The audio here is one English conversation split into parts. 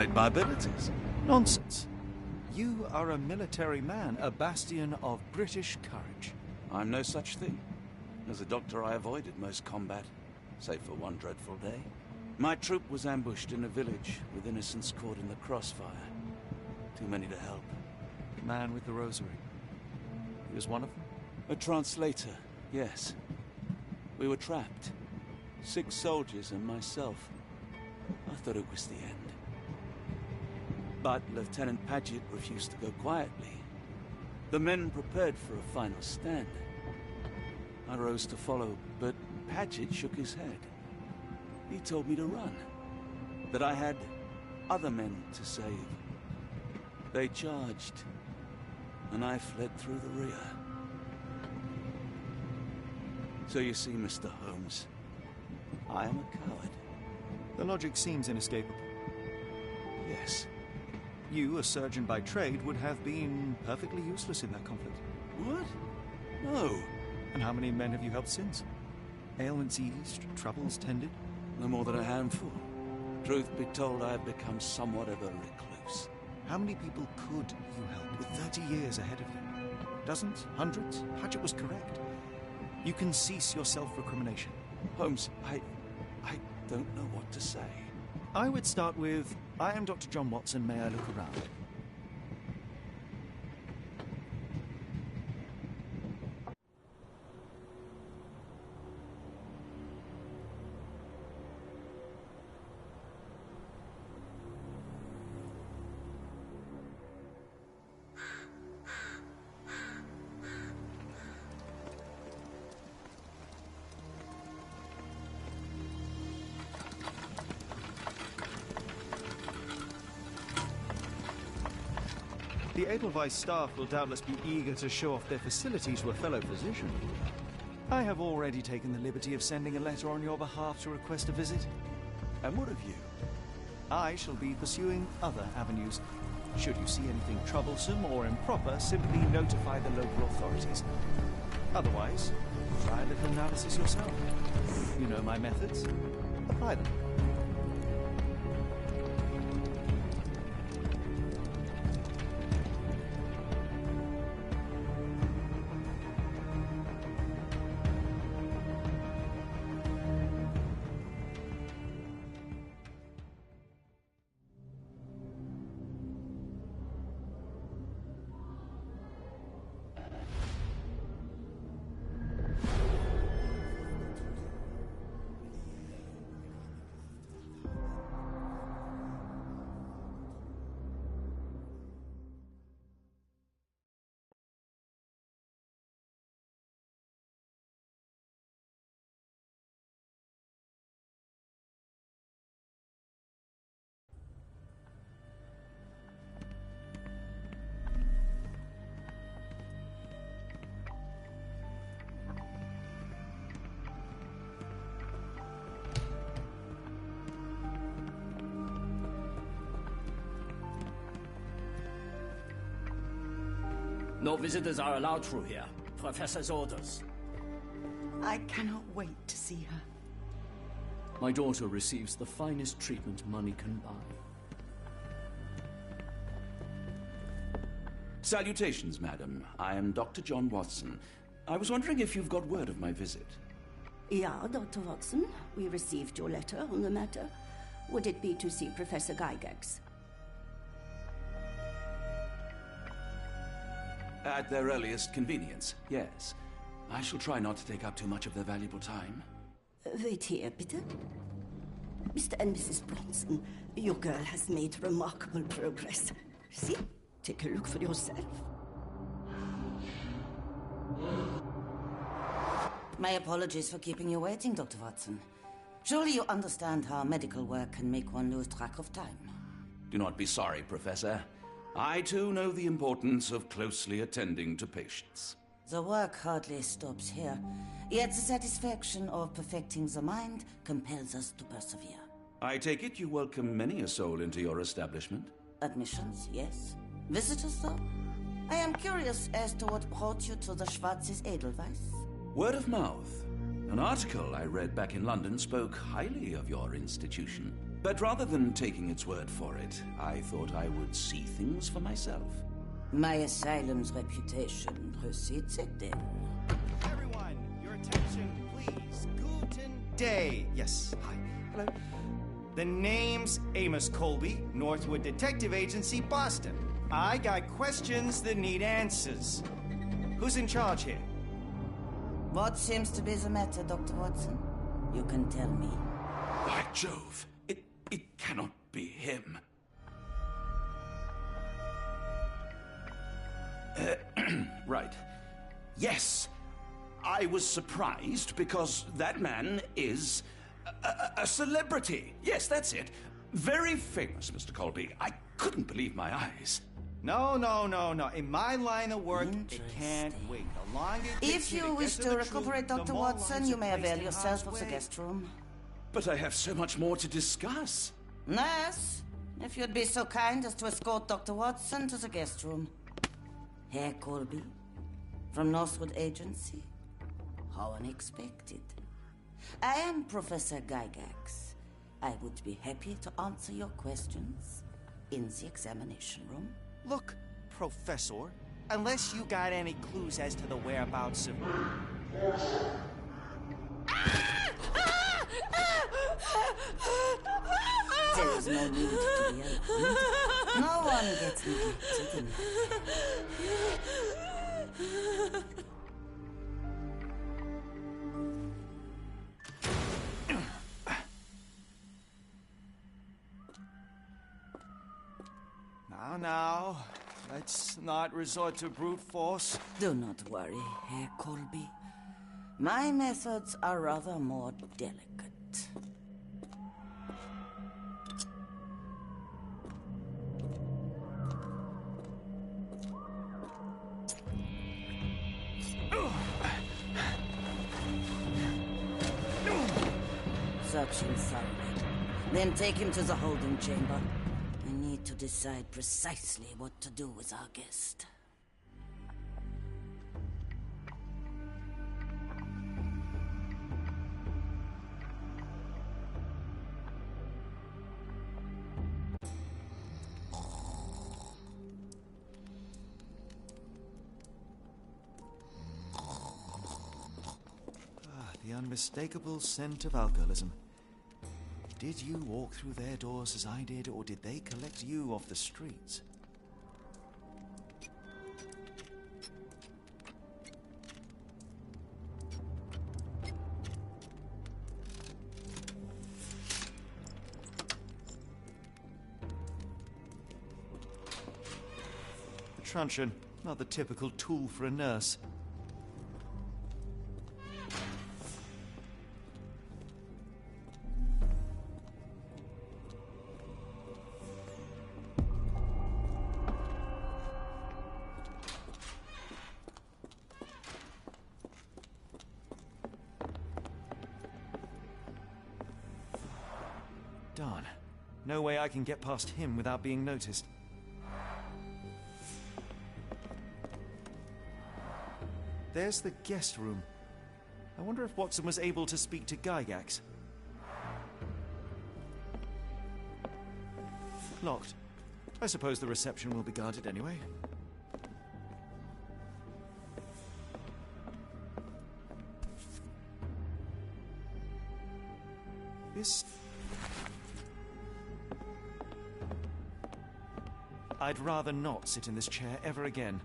my abilities. Nonsense. You are a military man, a bastion of British courage. I'm no such thing. As a doctor, I avoided most combat, save for one dreadful day. My troop was ambushed in a village, with innocents caught in the crossfire. Too many to help. The man with the rosary. He was one of them? A translator, yes. We were trapped. 6 soldiers and myself. I thought it was the end. But Lieutenant Paget refused to go quietly. The men prepared for a final stand. I rose to follow, but Paget shook his head. He told me to run. That I had other men to save. They charged, and I fled through the rear. So you see, Mr. Holmes, I am a coward. The logic seems inescapable. Yes. You, a surgeon by trade, would have been perfectly useless in that conflict. What? No. And how many men have you helped since? Ailments eased, troubles tended? No more than a handful. Truth be told, I have become somewhat of a recluse. How many people could you help with 30 years ahead of you? Dozens? Hundreds? Paget was correct. You can cease your self-recrimination. Holmes, I don't know what to say. I would start with, I am Dr. John Watson, may I look around? The Edelweiss staff will doubtless be eager to show off their facilities to a fellow physician. I have already taken the liberty of sending a letter on your behalf to request a visit. And what of you? I shall be pursuing other avenues. Should you see anything troublesome or improper, simply notify the local authorities. Otherwise, try a little analysis yourself. You know my methods. Apply them. No visitors are allowed through here. Professor's orders. I cannot wait to see her. My daughter receives the finest treatment money can buy. Salutations, madam. I am Dr. John Watson. I was wondering if you've got word of my visit. Yeah, Dr. Watson. We received your letter on the matter. Would it be to see Professor Gygax? At their earliest convenience, yes. I shall try not to take up too much of their valuable time. Wait here, bitte. Mr. and Mrs. Bronson, your girl has made remarkable progress. See? Take a look for yourself. My apologies for keeping you waiting, Dr. Watson. Surely you understand how medical work can make one lose track of time. Do not be sorry, Professor. I too know the importance of closely attending to patients. The work hardly stops here, yet the satisfaction of perfecting the mind compels us to persevere. I take it you welcome many a soul into your establishment? Admissions, yes. Visitors, though? I am curious as to what brought you to the Schwarzes Edelweiss. Word of mouth. An article I read back in London spoke highly of your institution. But rather than taking its word for it, I thought I would see things for myself. My asylum's reputation precedes it then. Everyone, your attention, please. Guten Day. Yes, hi. Hello. The name's Amos Colby, Northwood Detective Agency, Boston. I got questions that need answers. Who's in charge here? What seems to be the matter, Dr. Watson? You can tell me. By Jove, it cannot be him. Right. Yes, I was surprised because that man is a celebrity. Yes, that's it. Very famous, Mr. Colby. I couldn't believe my eyes. No. In my line of work, it can't wait. The longer it takes If me you get wish to to the recuperate, truth, the Dr. more Watson, lives you are may placed avail in yourself harm's of the way. guest room. But I have so much more to discuss. Nurse, if you'd be so kind as to escort Dr. Watson to the guest room. Herr Colby, from Northwood Agency. How unexpected. I am Professor Gygax. I would be happy to answer your questions in the examination room. Look, Professor, unless you got any clues as to the whereabouts of... There is no need to be alarmed. No one gets neglected in Now, let's not resort to brute force. Do not worry, Herr Colby. My methods are rather more delicate. Search him thoroughly. Then take him to the holding chamber. I need to decide precisely what to do with our guest. The unmistakable scent of alcoholism. Did you walk through their doors as I did, or did they collect you off the streets? A truncheon, not the typical tool for a nurse. Darn. No way I can get past him without being noticed. There's the guest room. I wonder if Watson was able to speak to Gygax. Locked. I suppose the reception will be guarded anyway. This... I'd rather not sit in this chair ever again.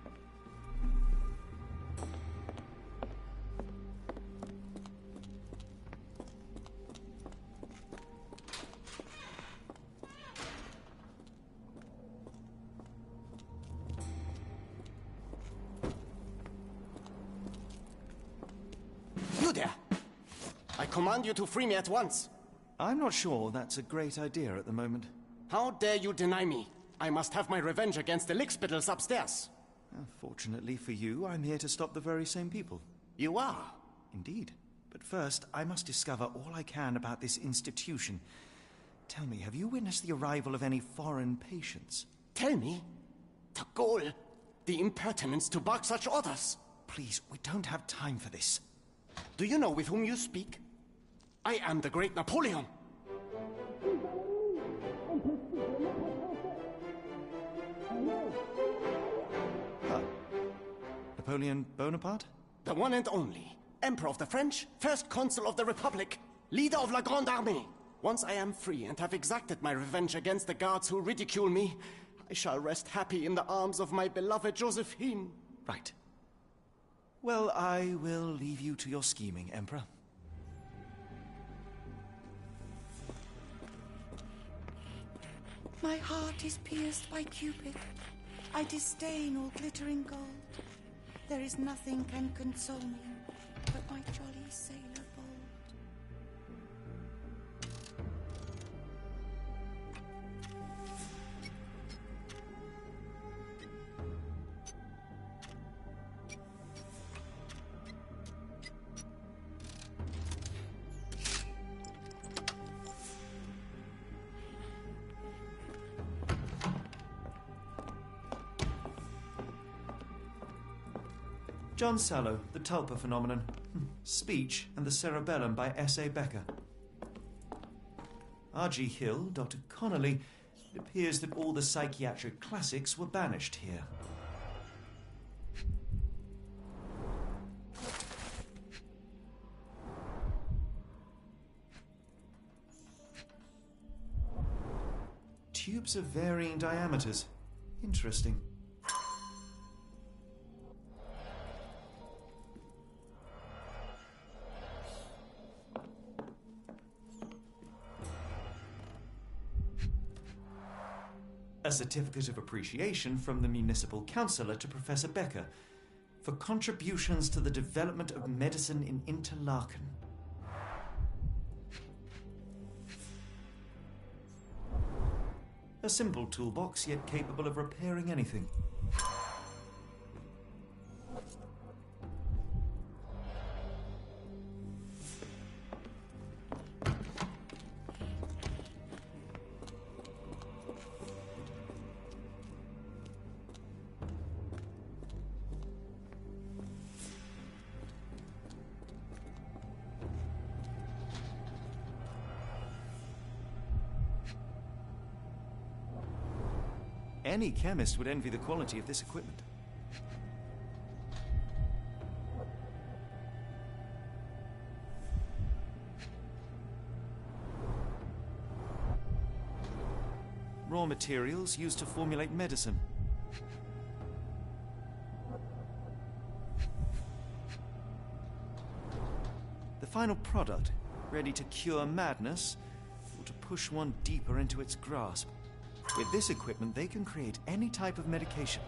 You there! I command you to free me at once. I'm not sure that's a great idea at the moment. How dare you deny me? I must have my revenge against the lickspittles upstairs. Fortunately for you, I'm here to stop the very same people. You are? Indeed. But first, I must discover all I can about this institution. Tell me, have you witnessed the arrival of any foreign patients? Tell me? The gall, the impertinence to bark such orders. Please, we don't have time for this. Do you know with whom you speak? I am the great Napoleon. Napoleon Bonaparte? The one and only. Emperor of the French, first consul of the Republic, leader of La Grande Armée. Once I am free and have exacted my revenge against the guards who ridicule me, I shall rest happy in the arms of my beloved Josephine. Right. Well, I will leave you to your scheming, Emperor. My heart is pierced by Cupid. I disdain all glittering gold. There is nothing can console me but my jolly sailor bold. John Sallow, The Tulpa Phenomenon. Speech and the Cerebellum by S.A. Becker. R.G. Hill, Dr. Connolly. It appears that all the psychiatric classics were banished here. Tubes of varying diameters. Interesting. A certificate of appreciation from the municipal councillor to Professor Becker for contributions to the development of medicine in Interlaken. A simple toolbox, yet capable of repairing anything. Any chemist would envy the quality of this equipment. Raw materials used to formulate medicine. The final product, ready to cure madness, or to push one deeper into its grasp. With this equipment, they can create any type of medication.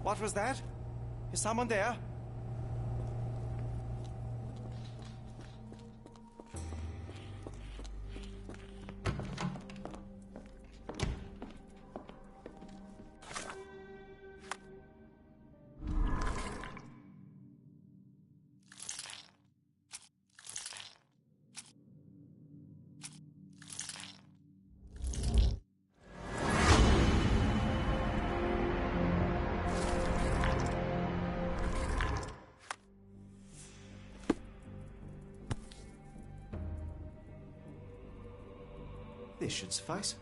What was that? Is someone there? This should suffice.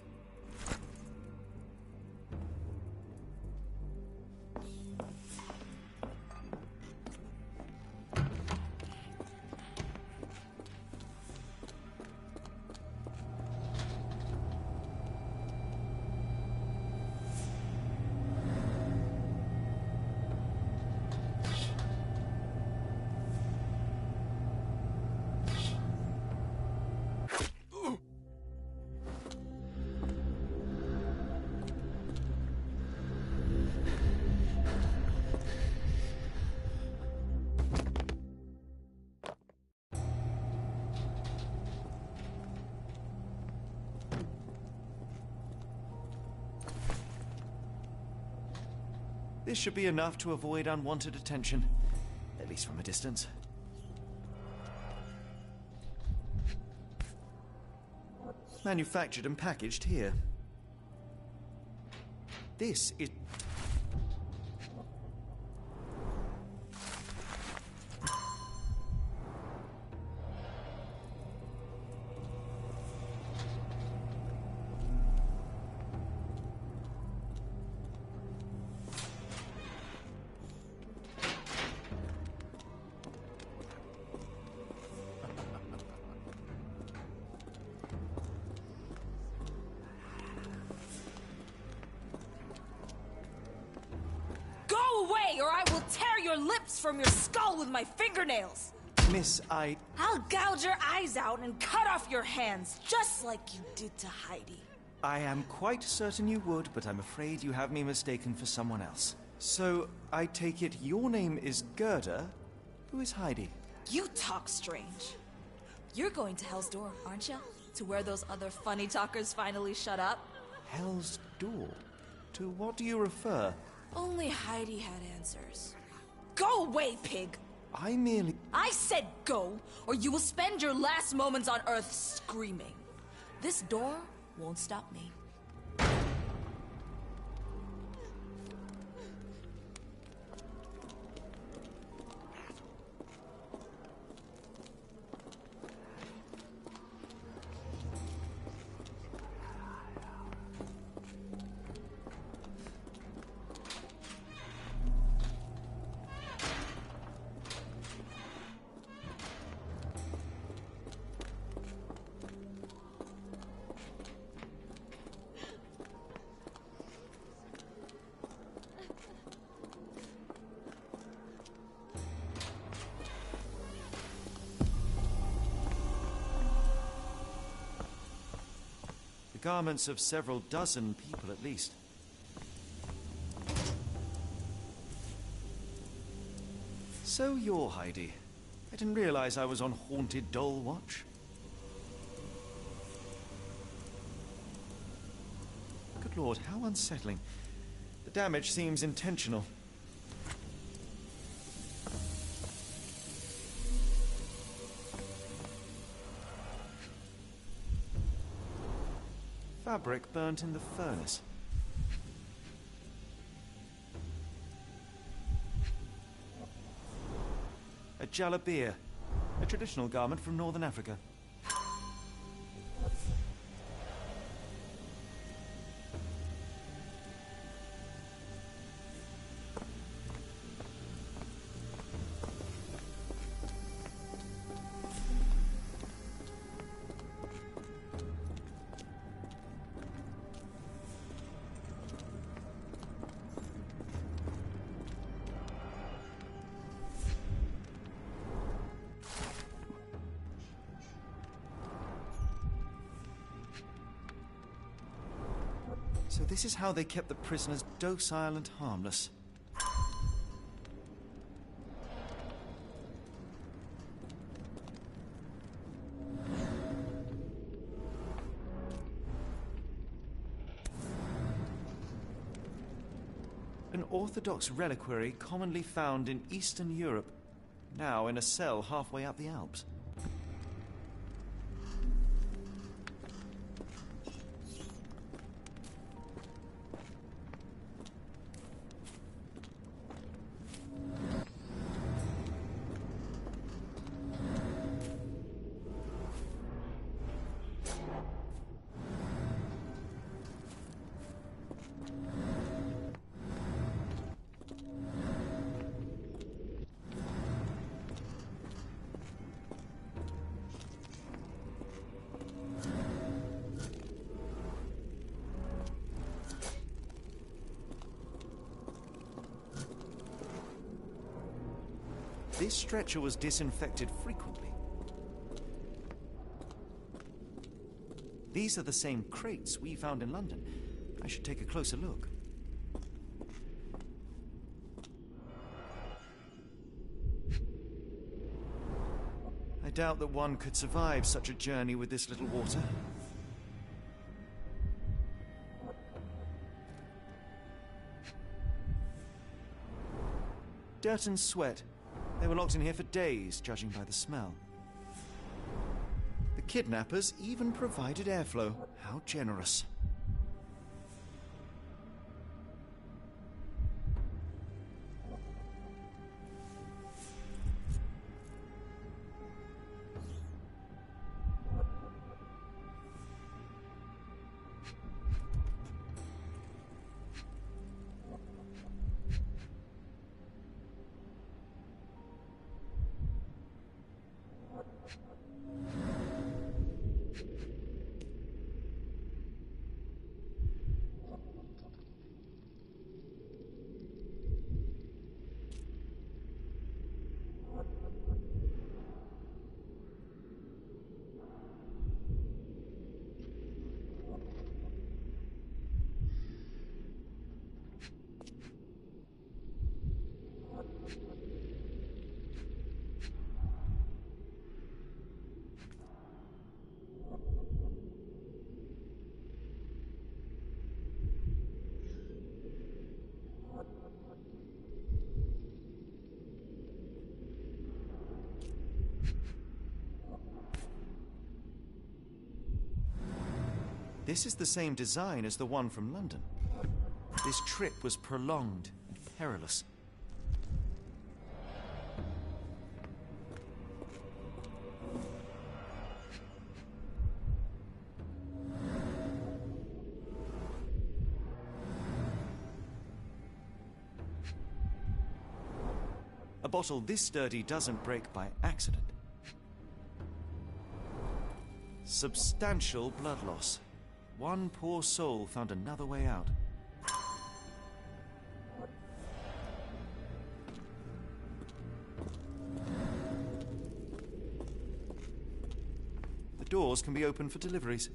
This should be enough to avoid unwanted attention, at least from a distance. Manufactured and packaged here. This is... Or I will tear your lips from your skull with my fingernails! Miss, I'll gouge your eyes out and cut off your hands, just like you did to Heidi. I am quite certain you would, but I'm afraid you have me mistaken for someone else. So, I take it your name is Gerda? Who is Heidi? You talk strange. You're going to Hell's Door, aren't you? To where those other funny talkers finally shut up? Hell's Door? To what do you refer? Only Heidi had answers. Go away, pig! I said go, or you will spend your last moments on Earth screaming. This door won't stop me. Garments of several dozen people at least. So you're Heidi. I didn't realize I was on haunted doll watch. Good lord, how unsettling. The damage seems intentional. Fabric burnt in the furnace. A jalabia, a traditional garment from northern Africa. So this is how they kept the prisoners docile and harmless. An orthodox reliquary commonly found in Eastern Europe, now in a cell halfway up the Alps. This stretcher was disinfected frequently. These are the same crates we found in London. I should take a closer look. I doubt that one could survive such a journey with this little water. Dirt and sweat. They were locked in here for days, judging by the smell. The kidnappers even provided airflow. How generous. This is the same design as the one from London. This trip was prolonged and perilous. A bottle this sturdy doesn't break by accident. Substantial blood loss. One poor soul found another way out. The doors can be opened for deliveries.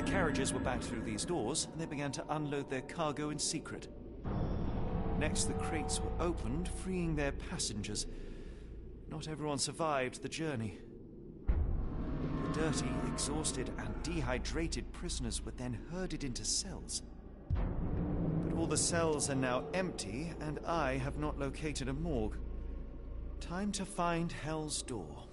Carriages were backed through these doors, and they began to unload their cargo in secret. Next, the crates were opened, freeing their passengers. Not everyone survived the journey. The dirty, exhausted, and dehydrated prisoners were then herded into cells. But all the cells are now empty, and I have not located a morgue. Time to find Hell's Door.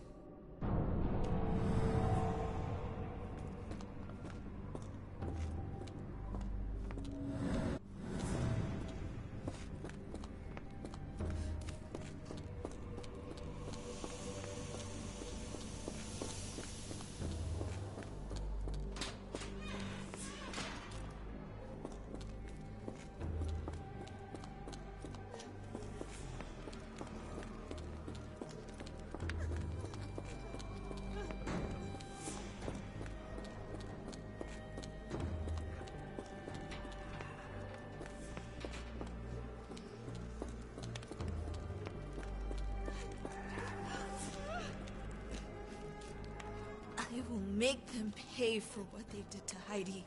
I will make them pay for what they did to Heidi.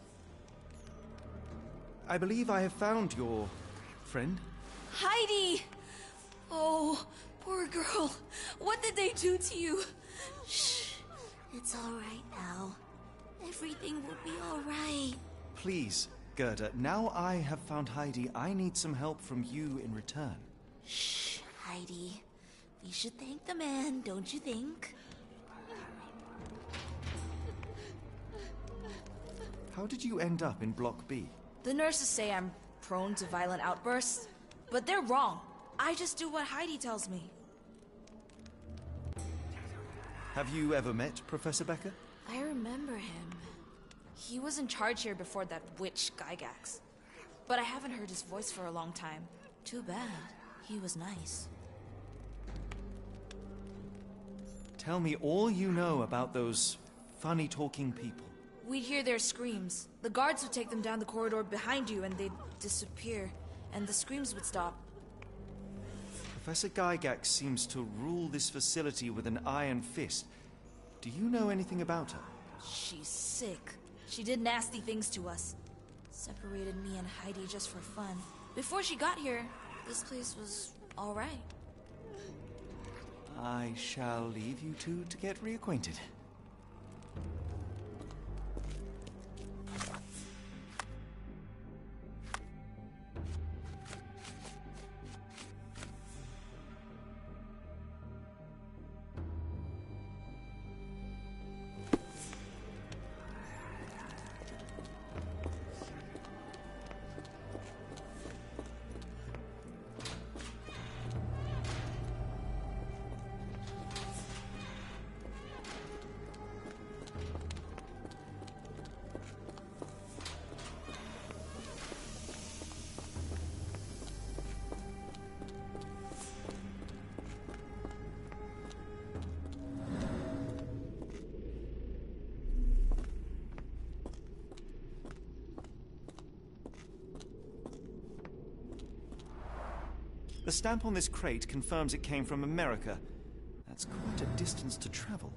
I believe I have found your friend. Heidi! Oh, poor girl. What did they do to you? Shh. It's all right now. Everything will be all right. Please, Gerda, now I have found Heidi, I need some help from you in return. Shh, Heidi. We should thank the man, don't you think? How did you end up in Block B? The nurses say I'm prone to violent outbursts, but they're wrong. I just do what Heidi tells me. Have you ever met Professor Becker? I remember him. He was in charge here before that witch Gygax. But I haven't heard his voice for a long time. Too bad. He was nice. Tell me all you know about those funny-talking people. We'd hear their screams. The guards would take them down the corridor behind you and they'd disappear. And the screams would stop. Professor Gygax seems to rule this facility with an iron fist. Do you know anything about her? She's sick. She did nasty things to us. Separated me and Heidi just for fun. Before she got here, this place was all right. I shall leave you two to get reacquainted. The stamp on this crate confirms it came from America. That's quite a distance to travel.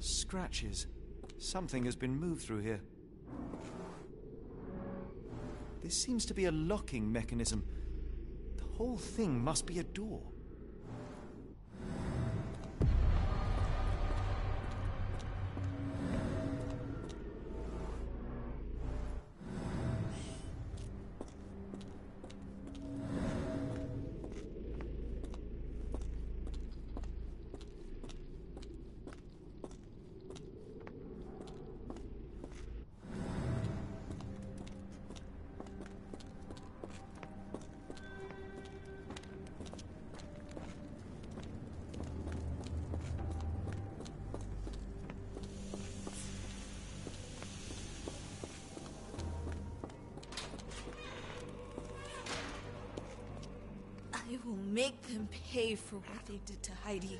Scratches. Something has been moved through here. This seems to be a locking mechanism. The whole thing must be a door. I will make them pay for what they did to Heidi.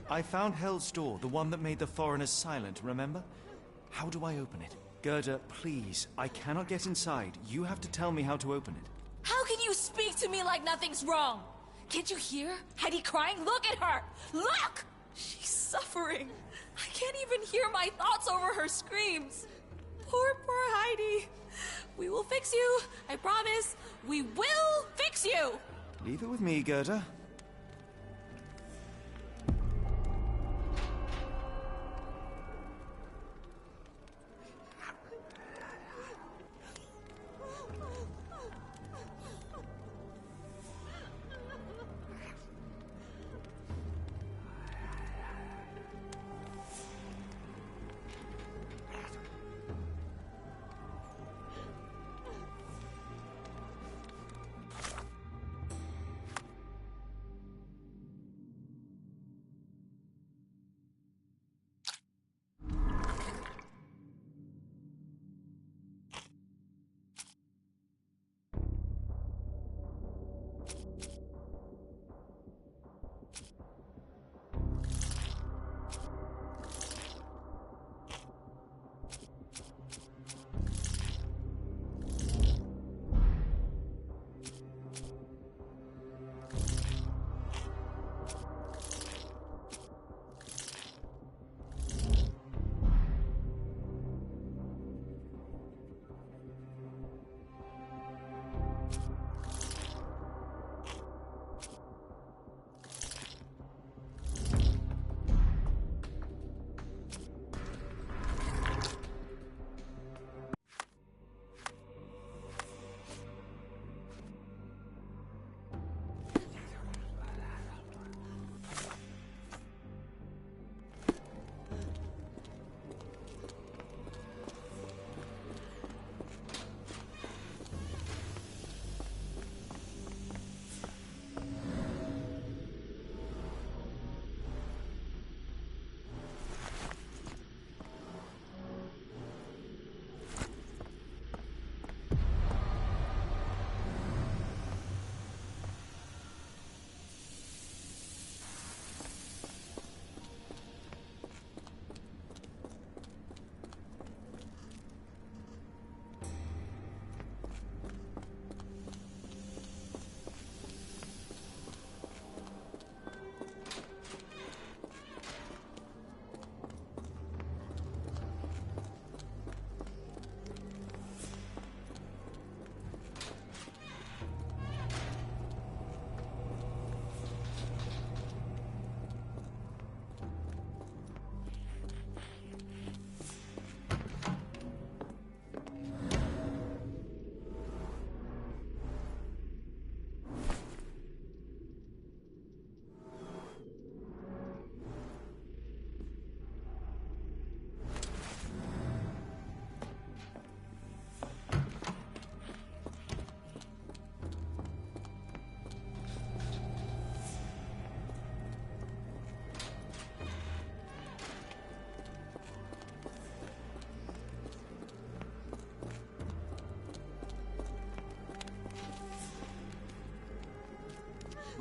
I found Hell's Door, the one that made the foreigners silent, remember? How do I open it? Gerda, please, I cannot get inside. You have to tell me how to open it. How can you speak to me like nothing's wrong? Can't you hear Heidi crying? Look at her! Look! She's suffering. I can't even hear my thoughts over her screams. Poor Heidi. We will fix you. I promise. We will fix you! Leave it with me, Gerda.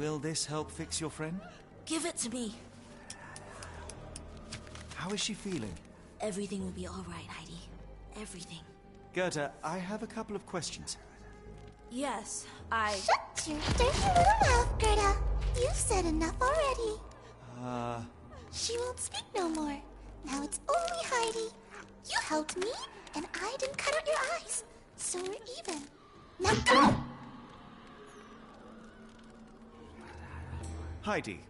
Will this help fix your friend? Give it to me. How is she feeling? Everything will be all right, Heidi. Everything. Gerda, I have a couple of questions. Yes, Shut your dirty little mouth, Gerda. You've said enough already. She won't speak no more. Now it's only Heidi. You helped me, and I didn't cut out your eyes. So we're even. Now go! Heidi,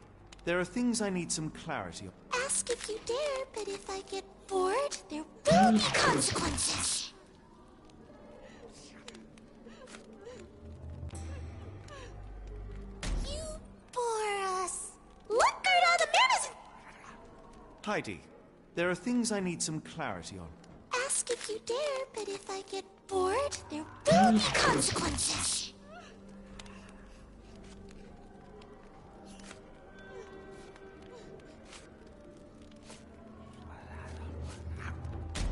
there are things I need some clarity on. Ask if you dare, but if I get bored, there will be consequences. You bore us. Look, Gerda, the man isn't... Heidi, there are things I need some clarity on. Ask if you dare, but if I get bored, there will be consequences.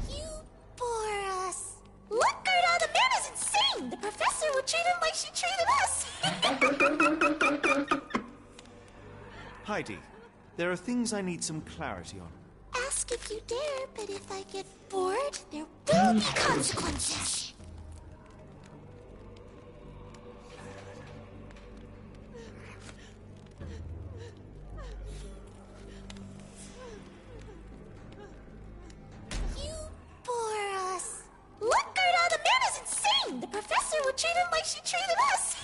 You bore us. Look, Gerda, the man is insane. The professor would treat him like she treated us. Heidi, there are things I need some clarity on. Ask if you dare, but if I get bored, there will be consequences. You bore us. Look, Gerda, the man is insane. The professor would treat him like she treated us.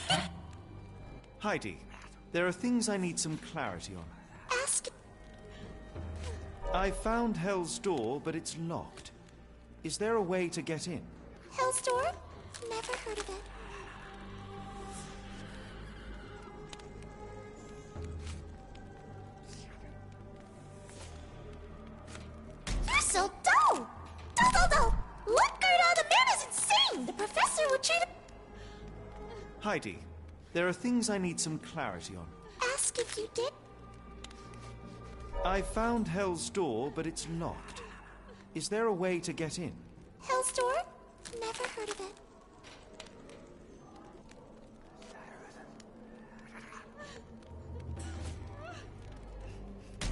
Heidi, there are things I need some clarity on. Ask... I found Hell's Door, but it's locked. Is there a way to get in? Hell's Door? Never heard of it. You're so dull! Dull! Look, Gerda, the man is insane! The professor would treat him... Heidi, there are things I need some clarity on. Ask if you did. I found Hell's Door, but it's locked. Is there a way to get in? Hell's Door? Never heard of it.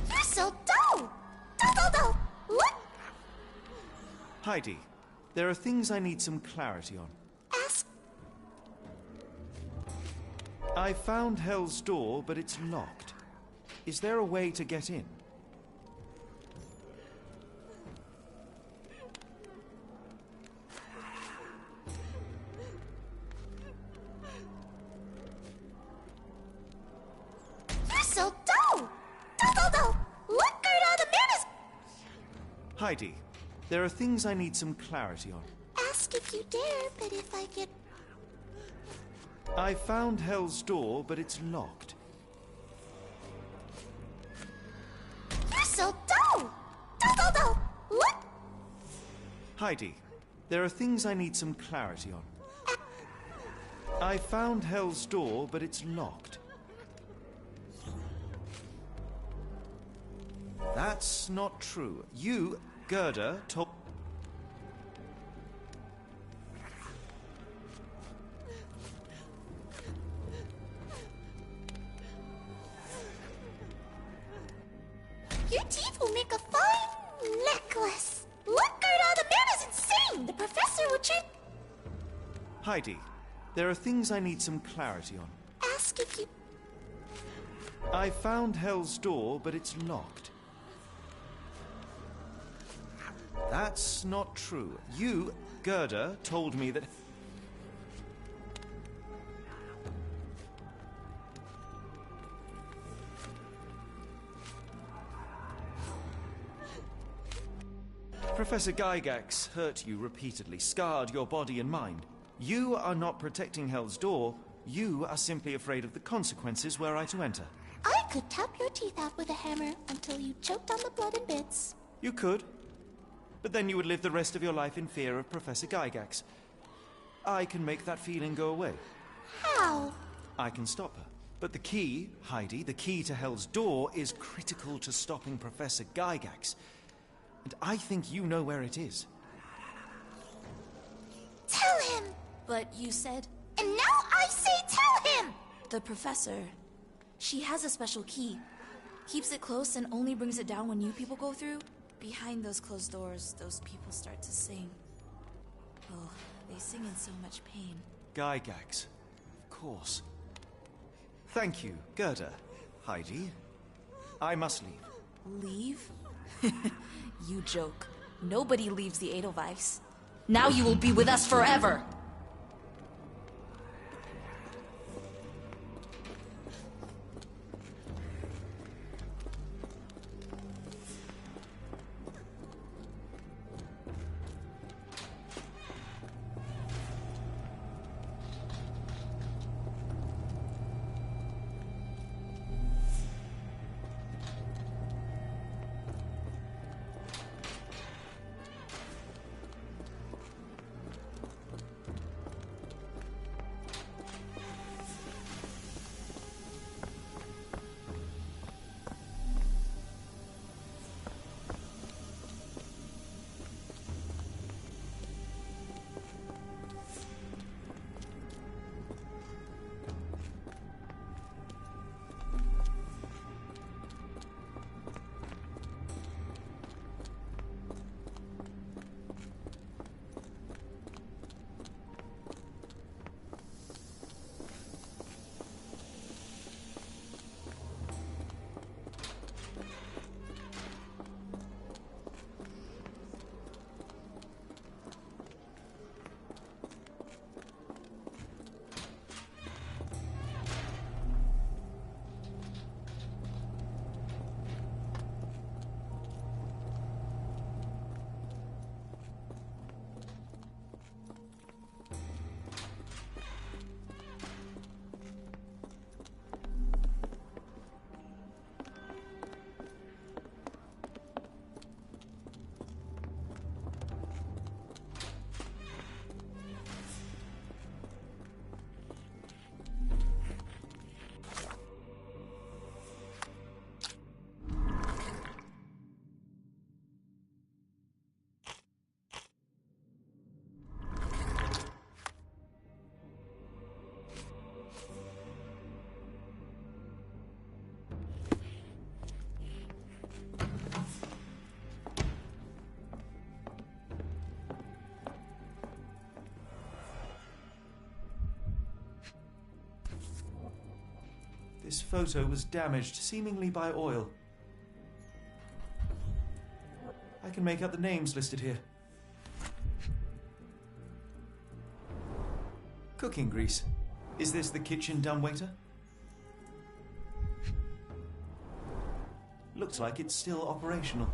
You're so dull! Dull! Look! Heidi, there are things I need some clarity on. Ask... I found Hell's Door, but it's locked. Is there a way to get in? You're so dull! Dull! Look, Gerda, the man is... Heidi, there are things I need some clarity on. Ask if you dare, but if I get... I found Hell's Door, but it's locked. You're so dull! Dull! Look! Heidi, there are things I need some clarity on. I found Hell's Door, but it's locked. That's not true. You, Gerda, told... Your teeth will make a fine necklace. Look, Gerda, the man is insane. The professor would treat... Heidi, there are things I need some clarity on. Ask if you... I found Hell's Door, but it's locked. That's not true. You, Gerda, told me that... Professor Gygax hurt you repeatedly, scarred your body and mind. You are not protecting Hell's Door. You are simply afraid of the consequences were I to enter. I could tap your teeth out with a hammer until you choked on the blood in bits. You could. But then you would live the rest of your life in fear of Professor Gygax. I can make that feeling go away. How? I can stop her. But the key, Heidi, the key to Hell's Door is critical to stopping Professor Gygax. And I think you know where it is. Tell him! But you said... And now I say tell him! The professor... She has a special key. Keeps it close and only brings it down when new people go through. Behind those closed doors, those people start to sing. Oh, they sing in so much pain. Gygax. Of course. Thank you, Gerda. Heidi. I must leave. Leave? You joke. Nobody leaves the Edelweiss. Now you will be with us forever! This photo was damaged, seemingly by oil. I can make out the names listed here. Cooking grease. Is this the kitchen dumbwaiter? Looks like it's still operational.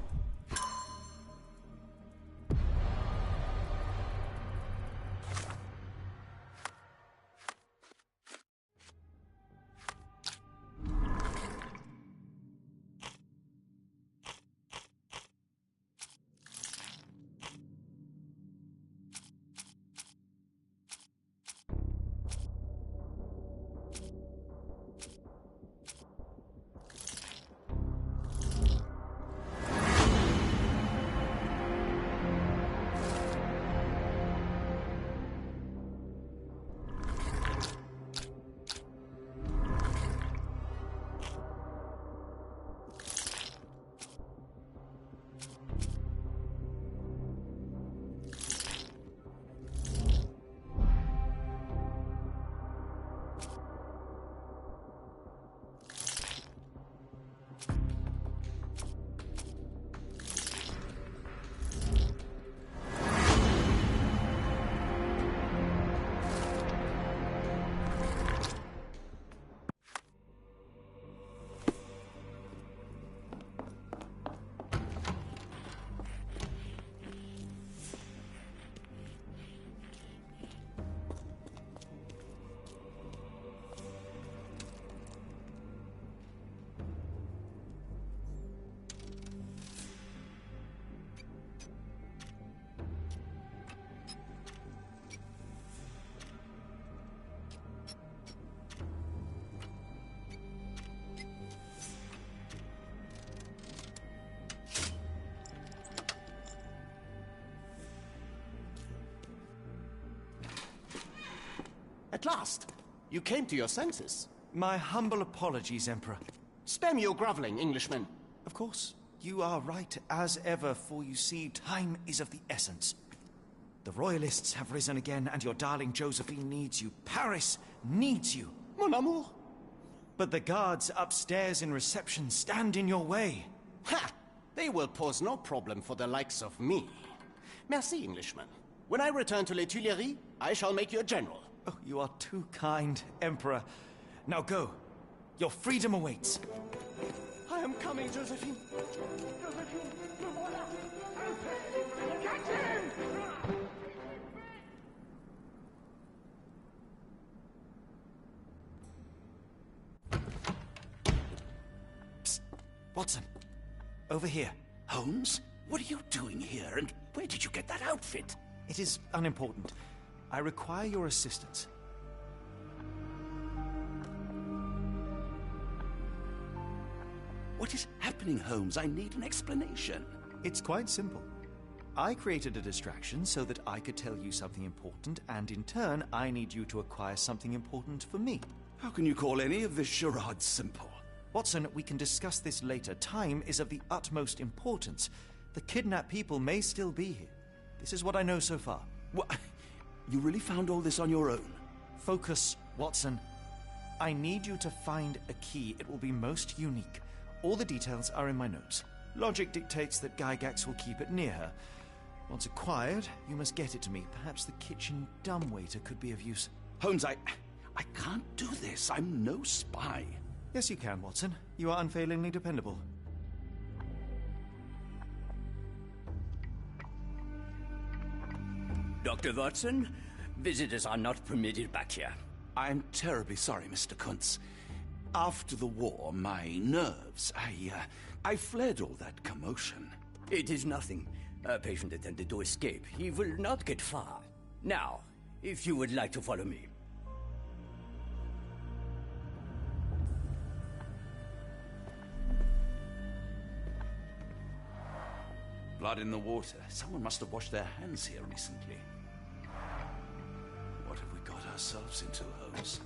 At last! You came to your senses. My humble apologies, Emperor. Spare me your groveling, Englishman. Of course, you are right as ever, for you see, time is of the essence. The Royalists have risen again, and your darling Josephine needs you. Paris needs you. Mon amour. But the guards upstairs in reception stand in your way. Ha! They will pose no problem for the likes of me. Merci, Englishman. When I return to Les Tuileries, I shall make you a general. Oh, you are too kind, Emperor. Now go. Your freedom awaits. I am coming, Josephine. Josephine, le voilà. Catch him! Psst. Watson. Over here. Holmes? What are you doing here, and where did you get that outfit? It is unimportant. I require your assistance. What is happening, Holmes? I need an explanation. It's quite simple. I created a distraction so that I could tell you something important, and in turn, I need you to acquire something important for me. How can you call any of this charade simple? Watson, we can discuss this later. Time is of the utmost importance. The kidnapped people may still be here. This is what I know so far. What? You really found all this on your own? Focus, Watson. I need you to find a key. It will be most unique. All the details are in my notes. Logic dictates that Gygax will keep it near her. Once acquired, you must get it to me. Perhaps the kitchen dumbwaiter could be of use. Holmes, I can't do this. I'm no spy. Yes, you can, Watson. You are unfailingly dependable. Dr. Watson, visitors are not permitted back here. I'm terribly sorry, Mr. Kuntz. After the war, my nerves, I fled all that commotion. It is nothing. A patient attempted to escape. He will not get far. Now, if you would like to follow me. Blood in the water. Someone must have washed their hands here recently. What have we got ourselves into, Holmes?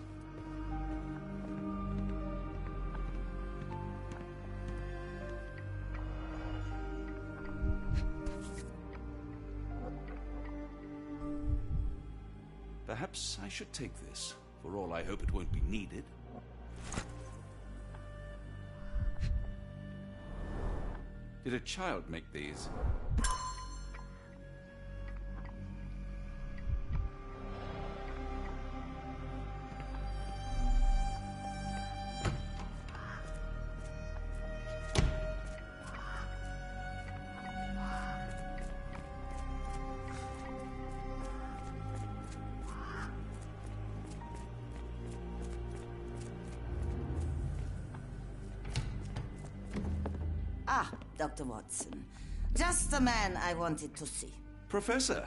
Perhaps I should take this. For all I hope it won't be needed. Did a child make these? Ah, Dr. Watson. Just the man I wanted to see. Professor,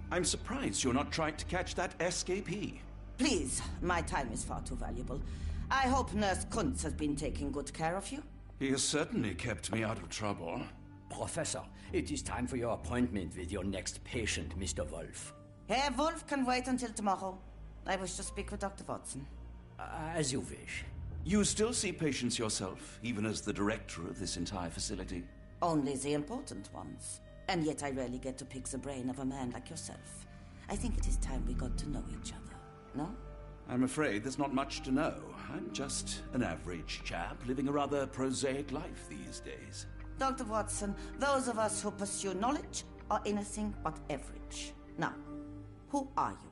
I'm surprised you're not trying to catch that escapee. Please, my time is far too valuable. I hope Nurse Kuntz has been taking good care of you. He has certainly kept me out of trouble. Professor, it is time for your appointment with your next patient, Mr. Wolf. Herr Wolf can wait until tomorrow. I wish to speak with Dr. Watson. As you wish. You still see patients yourself, even as the director of this entire facility? Only the important ones. And yet I rarely get to pick the brain of a man like yourself. I think it is time we got to know each other, no? I'm afraid there's not much to know. I'm just an average chap living a rather prosaic life these days. Dr. Watson, those of us who pursue knowledge are anything but average. Now, who are you?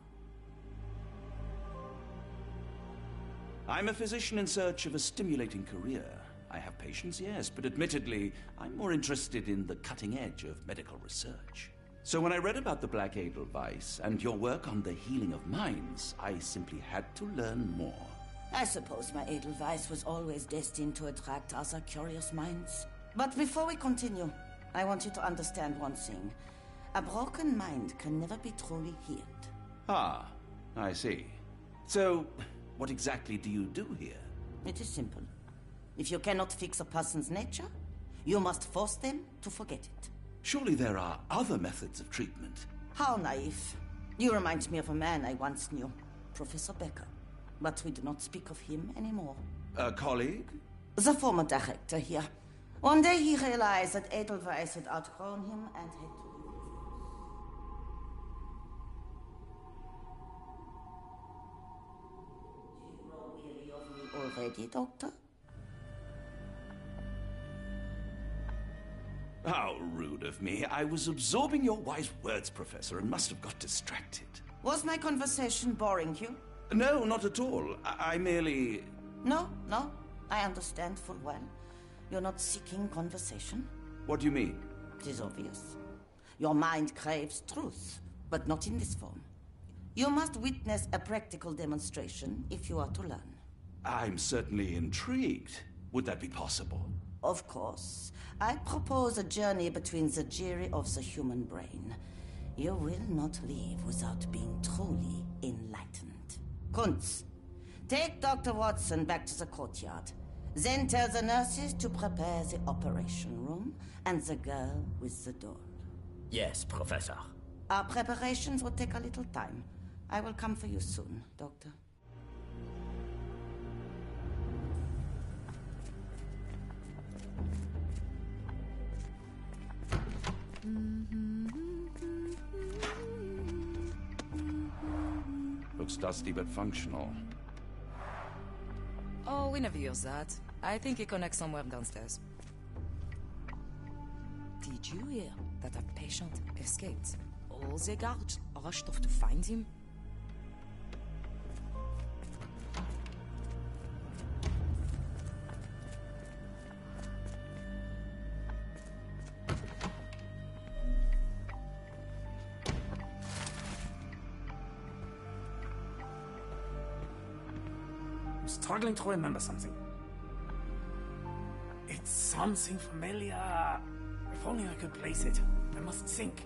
I'm a physician in search of a stimulating career. I have patients, yes, but admittedly, I'm more interested in the cutting edge of medical research. So when I read about the Black Edelweiss and your work on the healing of minds, I simply had to learn more. I suppose my Edelweiss was always destined to attract other curious minds. But before we continue, I want you to understand one thing. A broken mind can never be truly healed. Ah, I see. So, what exactly do you do here? It is simple. If you cannot fix a person's nature, you must force them to forget it. Surely there are other methods of treatment. How naive. You remind me of a man I once knew, Professor Becker. but we do not speak of him anymore. A colleague? The former director here. One day he realized that Edelweiss had outgrown him and had to leave. Do you grow weary of me already, Doctor? How rude of me. I was absorbing your wise words, Professor, and must have got distracted. Was my conversation boring you? No, not at all. I merely... No, I understand full well. You're not seeking conversation. What do you mean? It is obvious. Your mind craves truth, but not in this form. You must witness a practical demonstration if you are to learn. I'm certainly intrigued. Would that be possible? Of course. I propose a journey between the jury of the human brain. You will not leave without being truly enlightened. Kunz, take Dr. Watson back to the courtyard. Then tell the nurses to prepare the operation room and the girl with the doll. Yes, Professor. Our preparations will take a little time. I will come for you soon, Doctor. Looks dusty but functional. Oh, we never use that. I think it connects somewhere downstairs. Did you hear that a patient escaped? All the guards rushed off to find him. I'm struggling to remember something. It's something familiar. If only I could place it. I must think.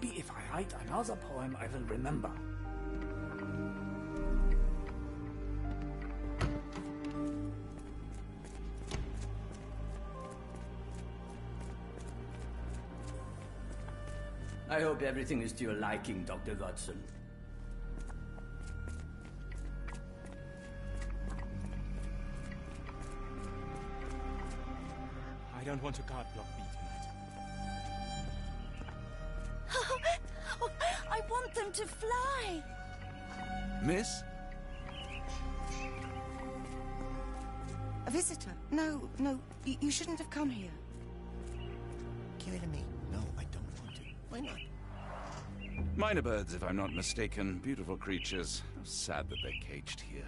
maybe if I write another poem, I will remember. I hope everything is to your liking, Dr. Watson. I don't want to guard block B tonight. I want them to fly. Miss? A visitor? No, you shouldn't have come here. Give it to me. No, I don't want to. Why not? Minor birds, if I'm not mistaken. Beautiful creatures. How sad that they're caged here.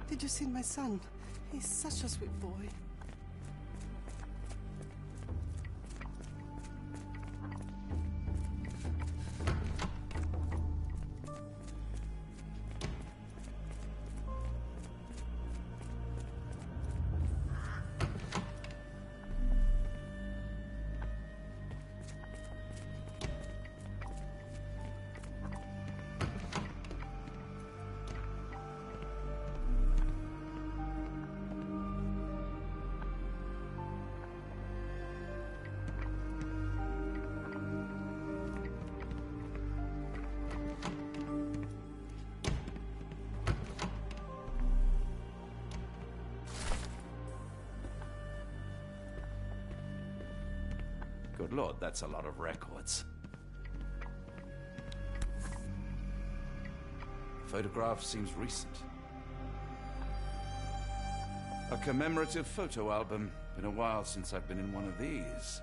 Did you see my son? He's such a sweet boy. Good Lord, that's a lot of records. Photograph seems recent. A commemorative photo album. Been a while since I've been in one of these.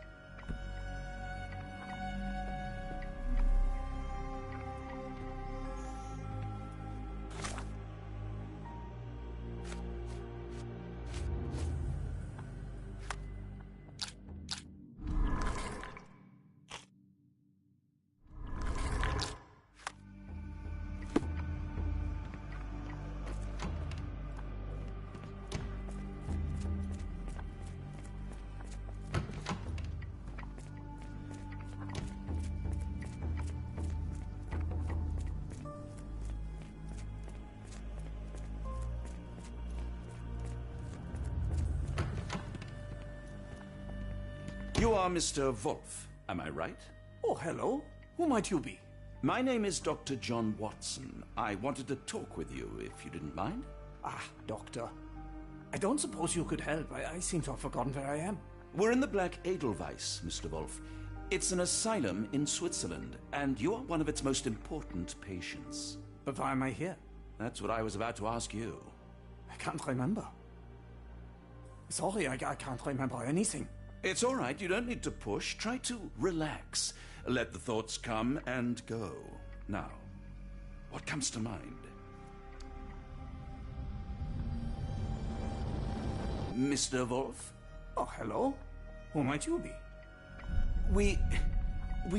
You are Mr. Wolf, am I right? Oh, hello. Who might you be? My name is Dr. John Watson. I wanted to talk with you, if you didn't mind. Ah, doctor. I don't suppose you could help. I seem to have forgotten where I am. We're in the Black Edelweiss, Mr. Wolf. It's an asylum in Switzerland, and you are one of its most important patients. But why am I here? That's what I was about to ask you. I can't remember. Sorry, I can't remember anything. It's all right. You don't need to push. Try to relax. Let the thoughts come and go. Now, what comes to mind? Mr. Wolf? Oh, hello. Who might you be? We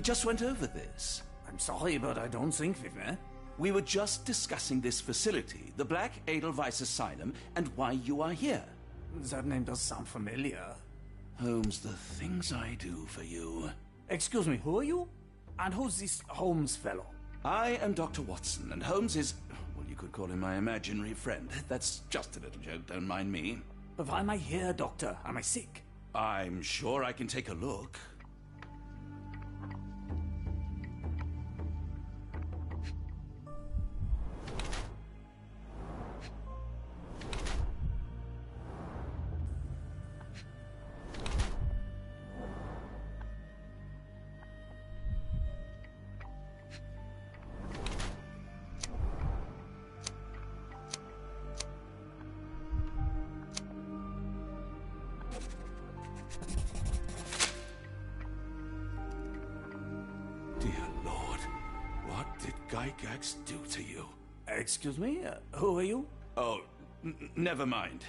just went over this. I'm sorry, but I don't think we've met. We were just discussing this facility, the Black Edelweiss Asylum, and why you are here. That name does sound familiar. Holmes, the things I do for you. Excuse me, who are you? And who's this Holmes fellow? I am Dr. Watson, and Holmes is, well, you could call him my imaginary friend. That's just a little joke, don't mind me. But why am I here, doctor? Am I sick? I'm sure I can take a look. Gygax do to you? Excuse me? Who are you? Oh, never mind.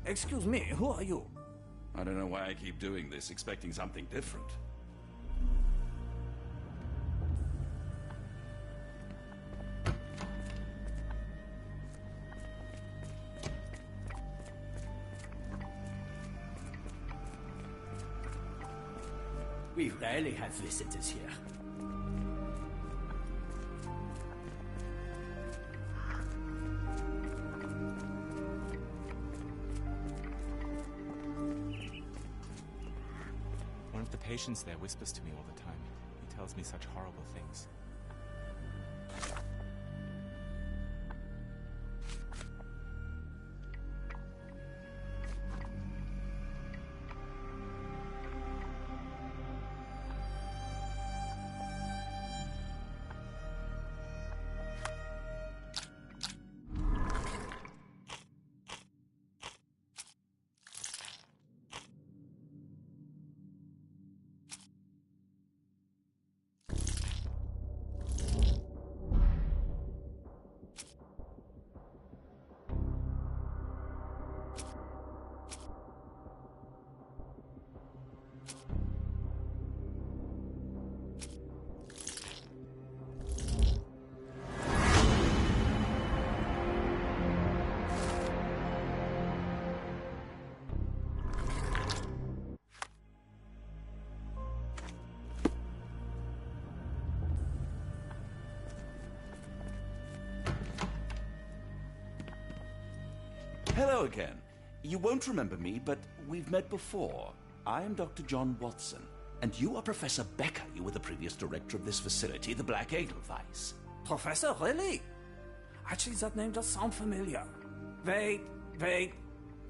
Excuse me, who are you? I don't know why I keep doing this, expecting something different. We rarely have visitors here. One of the patients there whispers to me all the time. He tells me such horrible things. Hello again. You won't remember me, but we've met before. I am Dr. John Watson, and you are Professor Becker. You were the previous director of this facility, the Black Edelweiss. Professor, really? Actually, that name does sound familiar. Wait.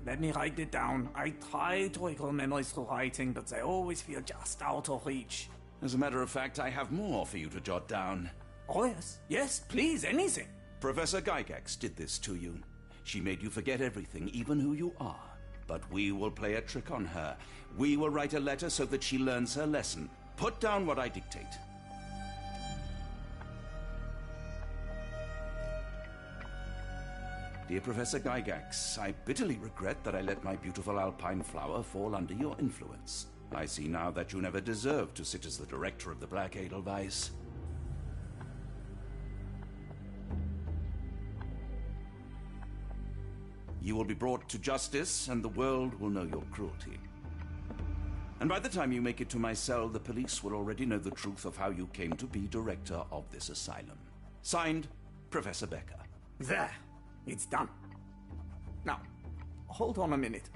Let me write it down. I try to recall memories through writing, but they always feel just out of reach. As a matter of fact, I have more for you to jot down. Oh, yes. Yes, please, anything. Professor Gygax did this to you. She made you forget everything, even who you are. But we will play a trick on her. We will write a letter so that she learns her lesson. Put down what I dictate. Dear Professor Gygax, I bitterly regret that I let my beautiful alpine flower fall under your influence. I see now that you never deserved to sit as the director of the Black Edelweiss. You will be brought to justice, and the world will know your cruelty. And by the time you make it to my cell, the police will already know the truth of how you came to be director of this asylum. Signed, Professor Becker. There. It's done. Now, hold on a minute.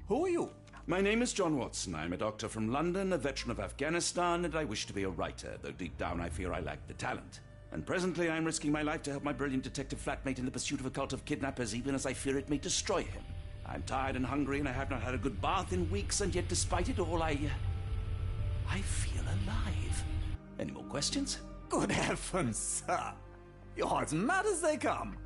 Who are you? My name is John Watson. I'm a doctor from London, a veteran of Afghanistan, and I wish to be a writer, though deep down I fear I lack the talent. And presently I'm risking my life to help my brilliant detective flatmate in the pursuit of a cult of kidnappers, even as I fear it may destroy him. I'm tired and hungry, and I have not had a good bath in weeks, and yet despite it all, I feel alive. Any more questions? Good heavens, sir. You're as mad as they come.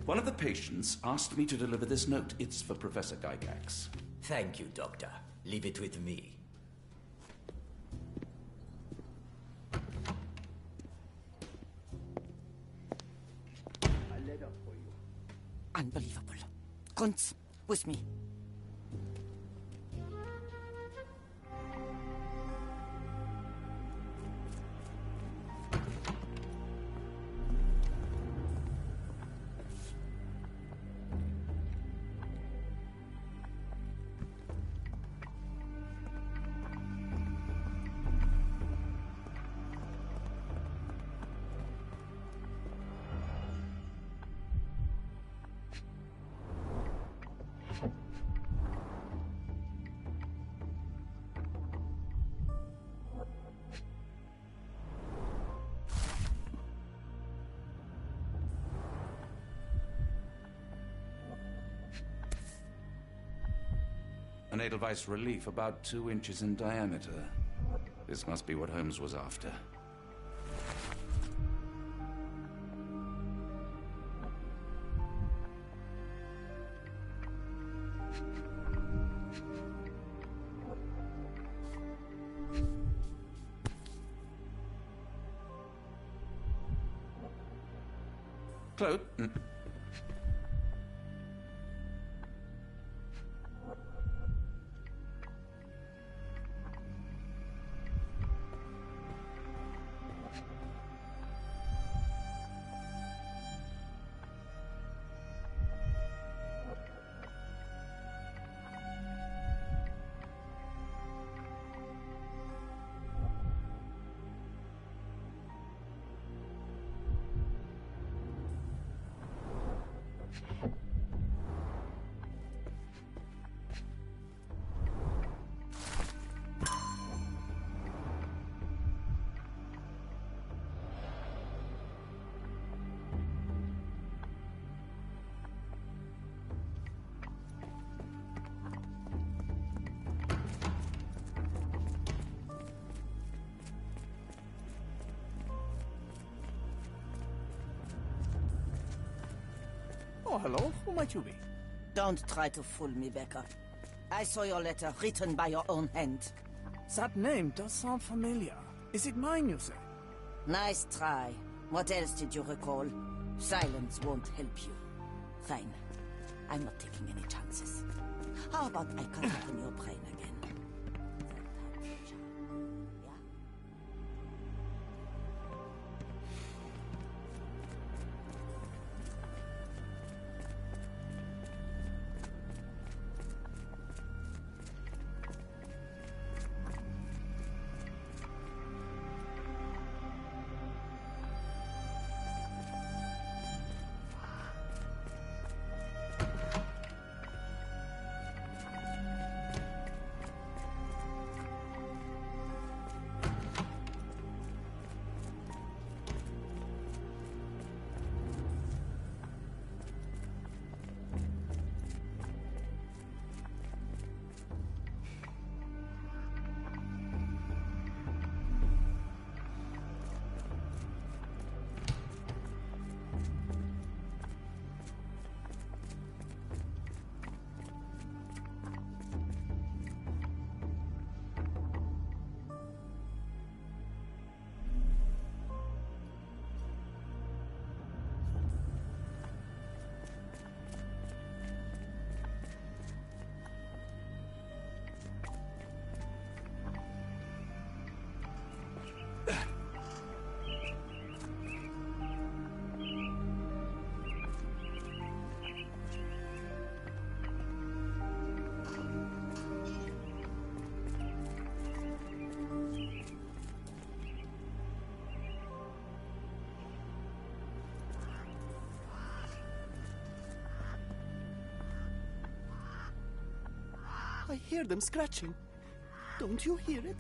One of the patients asked me to deliver this note. It's for Professor Gygax. Thank you, Doctor. Leave it with me. A letter for you. Unbelievable. Kunz, with me. An Edelweiss relief about 2 inches in diameter. This must be what Holmes was after. Claude? Oh, hello. Who might you be? Don't try to fool me, Becker. I saw your letter written by your own hand. That name does sound familiar. Is it mine, you say? Nice try. What else did you recall? Silence won't help you. Fine. I'm not taking any chances. How about I cut open your brain again? Yeah? I hear them scratching. Don't you hear it?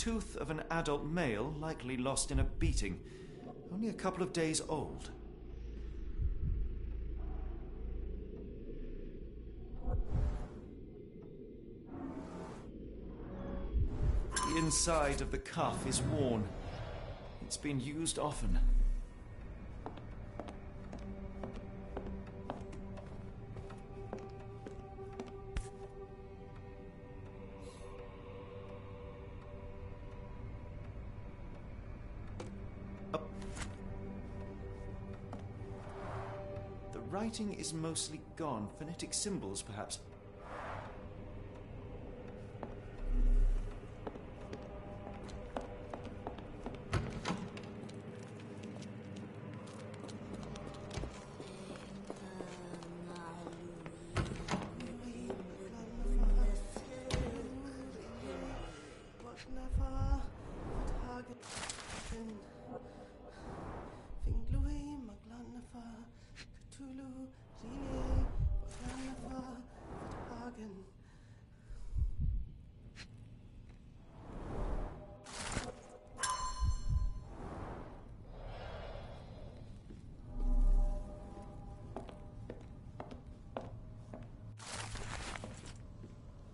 tooth of an adult male, likely lost in a beating. Only a couple of days old. The inside of the cuff is worn. It's been used often. The writing is mostly gone. Phonetic symbols, perhaps.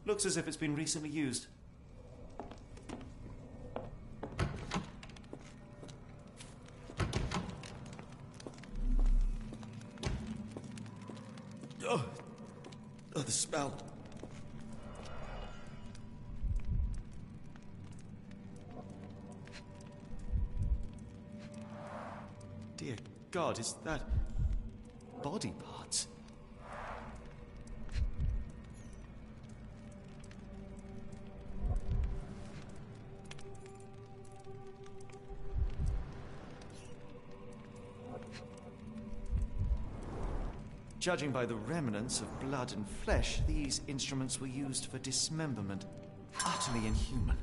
Looks as if it's been recently used. Oh, the smell. Dear God, is that body parts? Judging by the remnants of blood and flesh, these instruments were used for dismemberment. Utterly inhuman.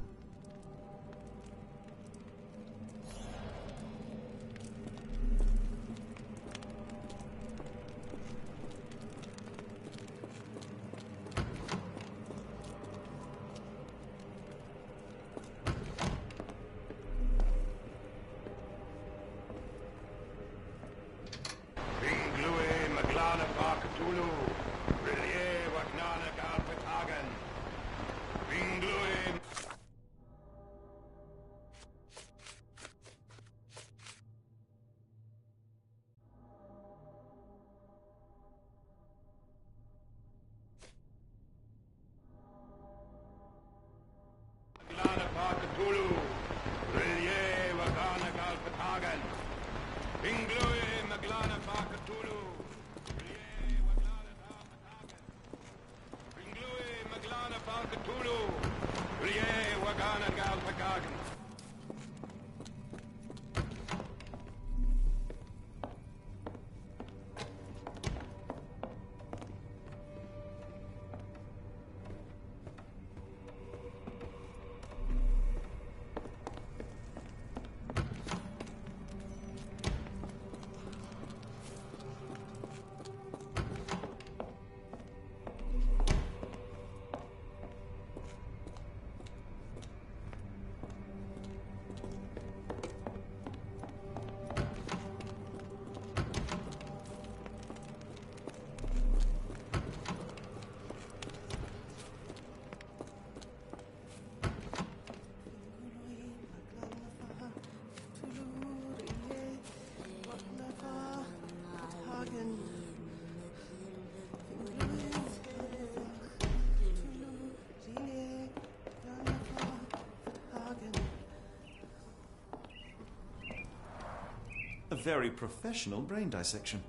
A very professional brain dissection.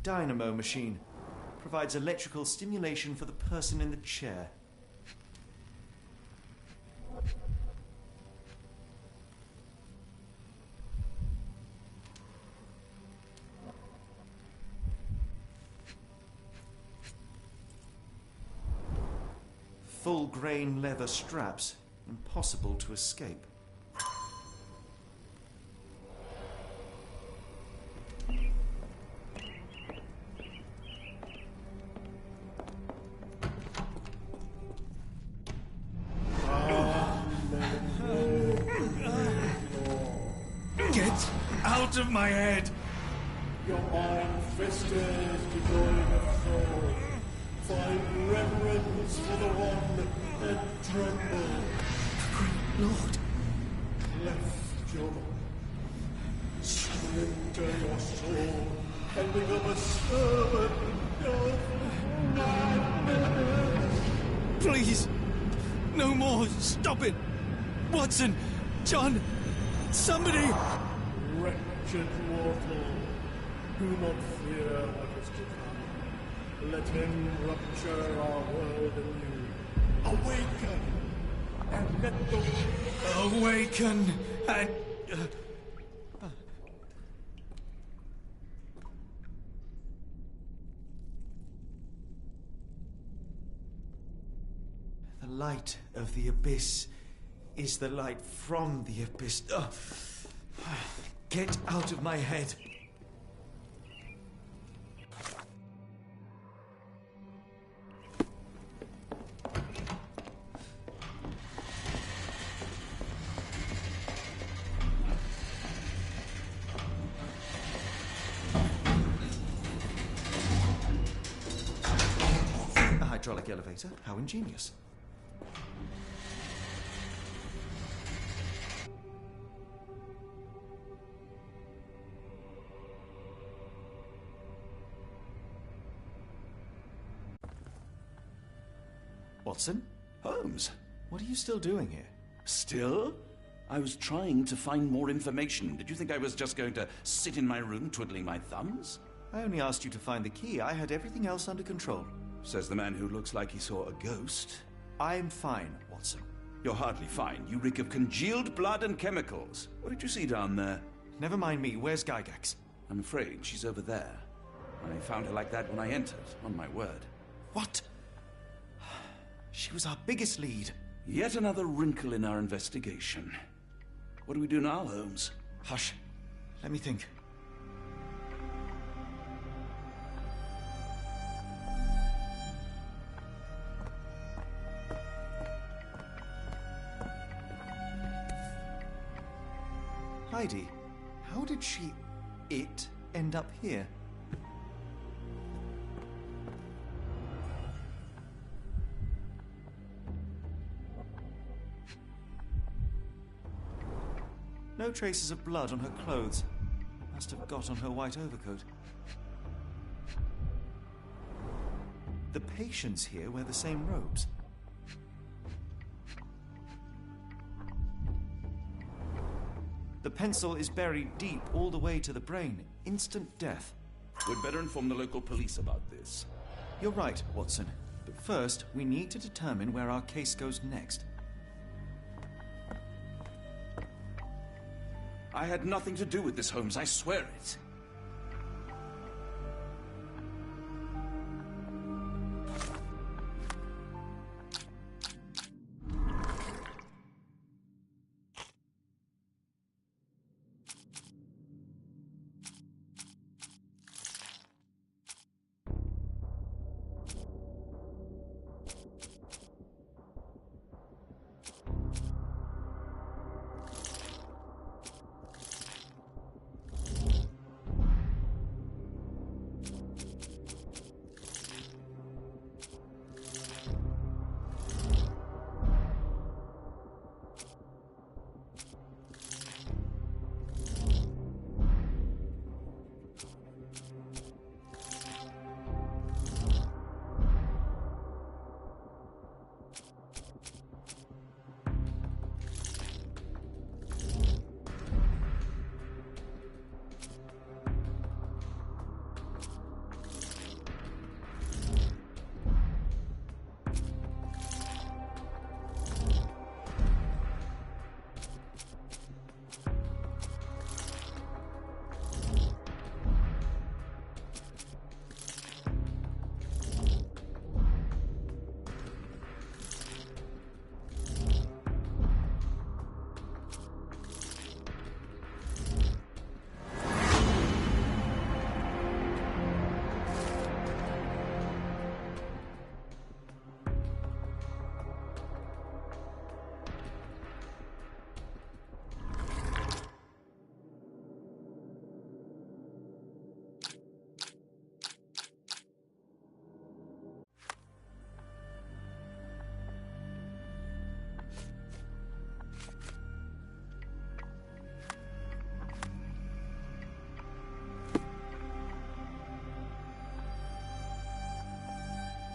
Dynamo machine. Provides electrical stimulation for the person in the chair. Full grain leather straps. Impossible to escape. Get out of my head! Your iron fist is devoid of soul. Find reverence for the one and tremble. Lord! Lift your surrender your soul and become a servant of madness. Please! No more! Stop it! Watson! John! Somebody! Wretched mortal, do not fear what is to come. Let him rupture our world anew. Awaken! And let the... Awaken! And... The light of the abyss is the light from the abyss. Get out of my head. A hydraulic elevator? How ingenious. Watson? Holmes? What are you still doing here? Still? I was trying to find more information. Did you think I was just going to sit in my room twiddling my thumbs? I only asked you to find the key. I had everything else under control. Says the man who looks like he saw a ghost. I'm fine, Watson. You're hardly fine. You reek of congealed blood and chemicals. What did you see down there? Never mind me. Where's Gygax? I'm afraid she's over there. I found her like that when I entered, on my word. What? She was our biggest lead. Yet another wrinkle in our investigation. What do we do now, Holmes? Hush. Let me think. Heidi, how did it end up here? No traces of blood on her clothes. Must have got on her white overcoat. The patients here wear the same robes. The pencil is buried deep all the way to the brain. Instant death. We'd better inform the local police about this. You're right, Watson. But first, we need to determine where our case goes next. I had nothing to do with this, Holmes. I swear it.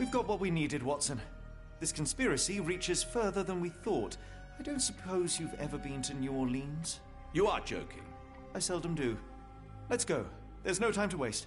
We've got what we needed, Watson. This conspiracy reaches further than we thought. I don't suppose you've ever been to New Orleans? You are joking. I seldom do. Let's go. There's no time to waste.